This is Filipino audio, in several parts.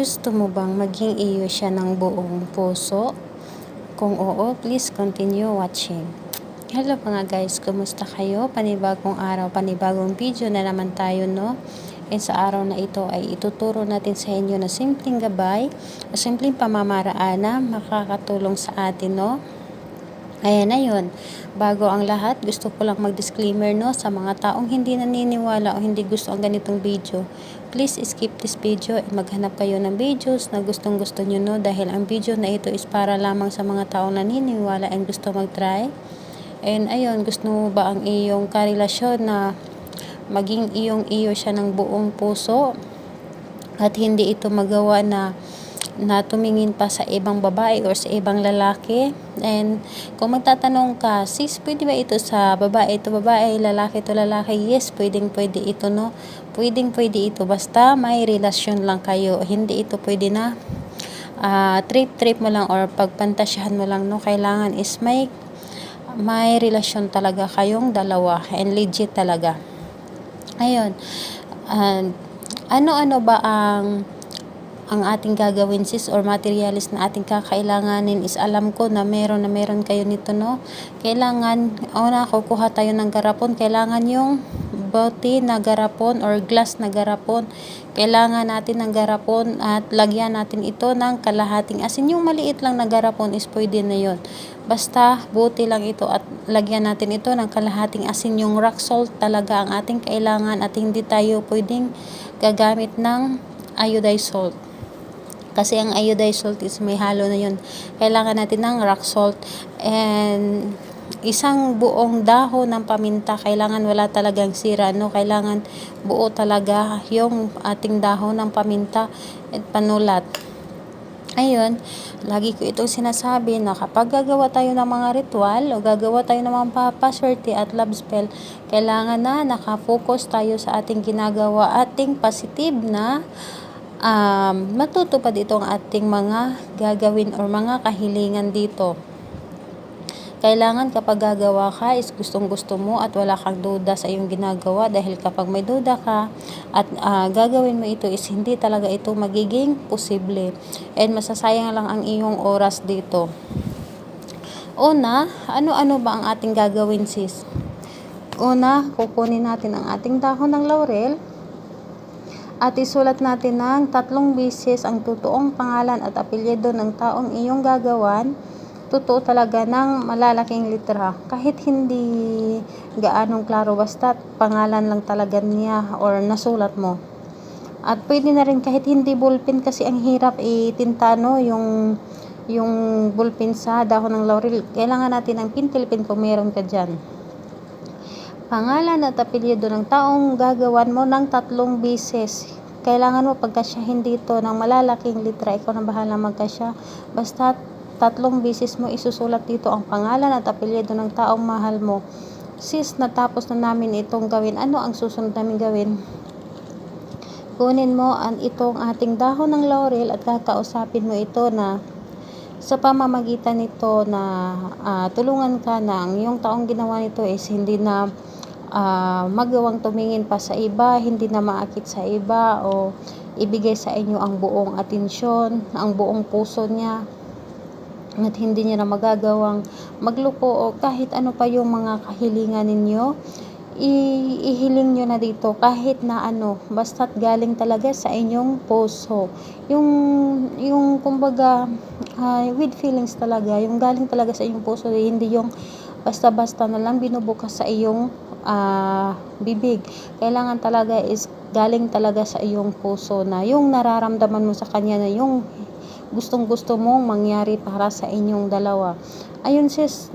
Gusto mo bang maging iyo siya ng buong puso? Kung oo, please continue watching. Hello mga guys, kumusta kayo? Panibagong araw, panibagong video na naman tayo, no? And sa araw na ito ay ituturo natin sa inyo na simpleng gabay o simpleng pamamaraan na makakatulong sa atin, no? Ayan na yun. Bago ang lahat, gusto ko lang mag-disclaimer, no, sa mga taong hindi naniniwala o hindi gusto ang ganitong video. Please skip this video at maghanap kayo ng videos na gustong gusto nyo, no, dahil ang video na ito is para lamang sa mga taong naniniwala and gusto mag-try. And ayun, gusto mo ba ang iyong karelasyon na maging iyong-iyo siya ng buong puso at hindi ito magawa na tumingin pa sa ibang babae or sa ibang lalaki? And kung magtatanong ka, sis, pwede ba ito sa babae, ito babae, lalaki to lalaki? Yes, pwedeng pwede ito, no? Pwedeng pwede ito basta may relasyon lang kayo. Hindi ito pwede na trip mo lang or pagpantasyahan mo lang, no? Kailangan is may relasyon talaga kayong dalawa and legit talaga. Ayun. Ano-ano ba ang ating gagawin, sis, or materialis na ating kakailanganin is alam ko na meron kayo nito, no? Kailangan, kukuha tayo ng garapon. Kailangan yung bote na garapon or glass na garapon. Kailangan natin ng garapon at lagyan natin ito ng kalahating asin. Yung maliit lang na garapon is pwede na yun. Basta bote lang ito at lagyan natin ito ng kalahating asin. Yung rock salt talaga ang ating kailangan at hindi tayo pwedeng gagamit ng iodized salt. Kasi ang iodized salt is may halo na yun. Kailangan natin ng rock salt and isang buong dahon ng paminta. Kailangan wala talagang sira, no? Kailangan buo talaga yung ating dahon ng paminta at panulat. Ayun, lagi ko itong sinasabi na kapag gagawa tayo ng mga ritual o gagawa tayo ng mga papaswerte at love spell, kailangan na nakafocus tayo sa ating ginagawa, ating positive na matutupad itong ating mga gagawin or mga kahilingan dito. Kailangan kapag gagawa ka is gustong gusto mo at wala kang duda sa iyong ginagawa, dahil kapag may duda ka at gagawin mo ito is hindi talaga ito magiging posible and masasayang lang ang iyong oras dito. Una, ano-ano ba ang ating gagawin, sis? Una, kukunin natin ang ating dahon ng laurel at isulat natin ng 3 beses ang totoong pangalan at apelyido ng taong iyong gagawan. Totoo talaga ng malalaking litra. Kahit hindi gaanong klaro, basta pangalan lang talaga niya or nasulat mo. At pwede na rin kahit hindi ballpen kasi ang hirap itinta, no, yung ballpen sa dahon ng laurel. Kailangan natin ng pentel pen kung meron ka dyan. Pangalan at apelyido ng taong gagawan mo ng 3 beses. Kailangan mo pagkasya hindi ito ng malalaking litra, ikaw na bahala magkasya. Basta 3 beses mo isusulat dito ang pangalan at apelyido ng taong mahal mo. Sis, natapos na namin itong gawin. Ano ang susunod namin gawin? Kunin mo itong ating dahon ng laurel at kakausapin mo ito na sa pamamagitan nito na tulungan ka na ang iyong taong ginawa nito is hindi na magawang tumingin pa sa iba, hindi na maakit sa iba o ibigay sa inyo ang buong atensyon, ang buong puso niya, at hindi niya na magagawang magloko o kahit ano pa yung mga kahilingan ninyo. Ihiling nyo na dito kahit na basta't galing talaga sa inyong puso, yung kumbaga with feelings talaga, yung galing talaga sa inyong puso, hindi yung basta-basta na lang binubukas sa iyong bibig. Kailangan talaga is galing talaga sa iyong puso, na yung nararamdaman mo sa kanya, na yung gustong-gusto mong mangyari para sa inyong dalawa. Ayun, sis,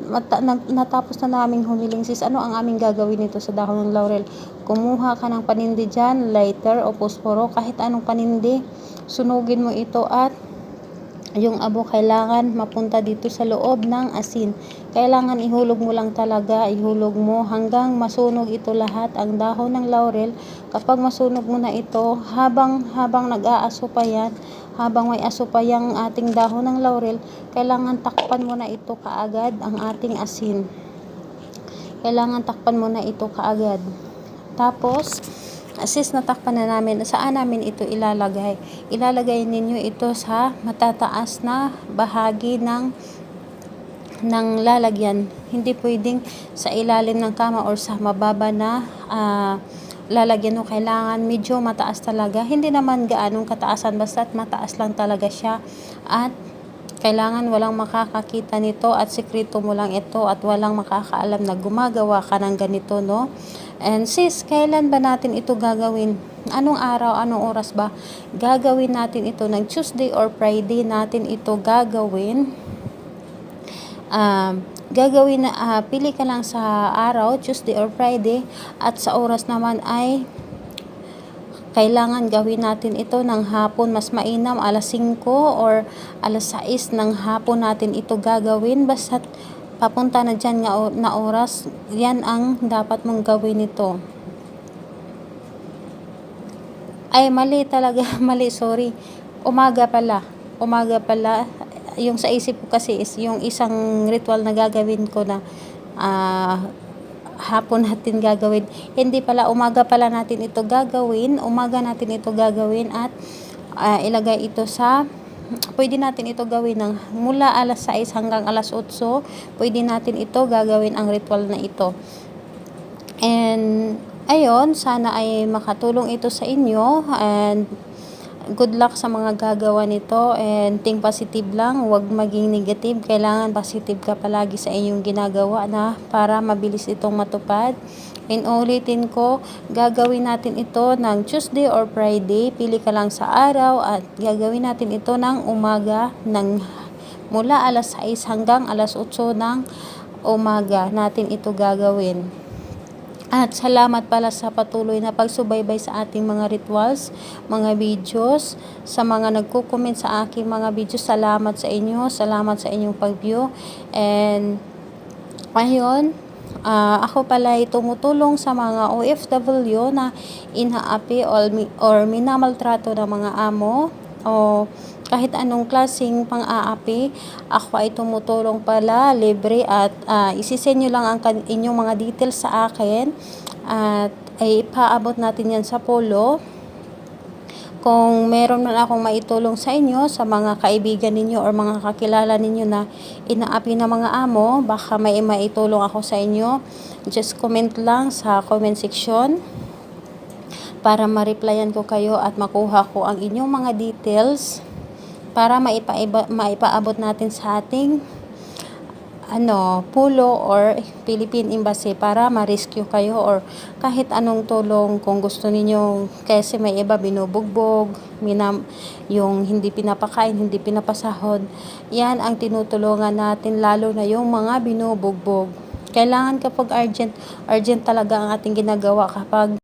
natapos na naming humiling, sis. Ano ang aming gagawin nito sa dahon ng laurel? Kumuha ka ng panindi dyan, lighter o posporo, kahit anong panindi. Sunugin mo ito at yung abo kailangan mapunta dito sa loob ng asin. Kailangan ihulog mo lang talaga, ihulog mo hanggang masunog ito lahat, ang dahon ng laurel. Kapag masunog mo na ito, habang nag-aaso pa yan, habang may aso pa yung ating dahon ng laurel, kailangan takpan mo na ito kaagad ang ating asin. Kailangan takpan mo na ito kaagad. Tapos, Sis, natakpan na namin, saan namin ito ilalagay? Ilalagay ninyo ito sa matataas na bahagi ng lalagyan. Hindi pwedeng sa ilalim ng kama or sa mababa na lalagyan mo. Kailangan medyo mataas talaga. Hindi naman gaanong kataasan, basta't mataas lang talaga siya. At kailangan walang makakakita nito at sekreto mo lang ito at walang makakaalam na gumagawa ka ng ganito, no? And sis, kailan ba natin ito gagawin? Anong araw, anong oras ba? Gagawin natin ito ng Tuesday or Friday natin ito gagawin. Gagawin na, pili ka lang sa araw, Tuesday or Friday, at sa oras naman ay kailangan gawin natin ito ng hapon, mas mainam alas 5 or alas 6 ng hapon natin ito gagawin, basta papunta na dyan na oras, yan ang dapat mong gawin ito. Ay, mali talaga, mali, sorry. Umaga pala, yung sa isip ko kasi is yung isang ritual na gagawin ko na hapon natin gagawin. Hindi pala, umaga pala natin ito gagawin. Umaga natin ito gagawin at ilagay ito sa, pwede natin ito gawin ng mula alas 6 hanggang alas 8. Pwede natin ito gagawin ang ritual na ito. And ayun, sana ay makatulong ito sa inyo and good luck sa mga gagawa nito, and think positive lang, huwag maging negative. Kailangan positive ka palagi sa inyong ginagawa na para mabilis itong matupad. And ulitin ko, gagawin natin ito ng Tuesday or Friday, pili ka lang sa araw at gagawin natin ito ng umaga, mula alas 6 hanggang alas 8 ng umaga natin ito gagawin. At salamat pala sa patuloy na pagsubaybay sa ating mga rituals, mga videos, sa mga nagko-comment sa aking mga videos. Salamat sa inyo, salamat sa inyong pag-view. And ayun, ako pala ay tumutulong sa mga OFW na inaapi or minamaltrato ng mga amo o kahit anong klaseng pang-aapi. Ako ay tumutulong pala libre at isisend nyo lang ang inyong mga details sa akin at ay ipaabot natin yan sa polo. Kung meron man akong maitulong sa inyo, sa mga kaibigan ninyo or mga kakilala ninyo na inaapi ng mga amo, baka may maitulong ako sa inyo, just comment lang sa comment section para ma-replyan ko kayo at makuha ko ang inyong mga details para maipaabot natin sa ating pulo or Philippine Embassy para ma-rescue kayo or kahit anong tulong kung gusto ninyo. Kasi may iba binubugbog, yung hindi pinapakain, hindi pinapasahod. Yan ang tinutulungan natin, lalo na yung mga binubugbog. Kailangan kapag urgent talaga ang ating ginagawa kapag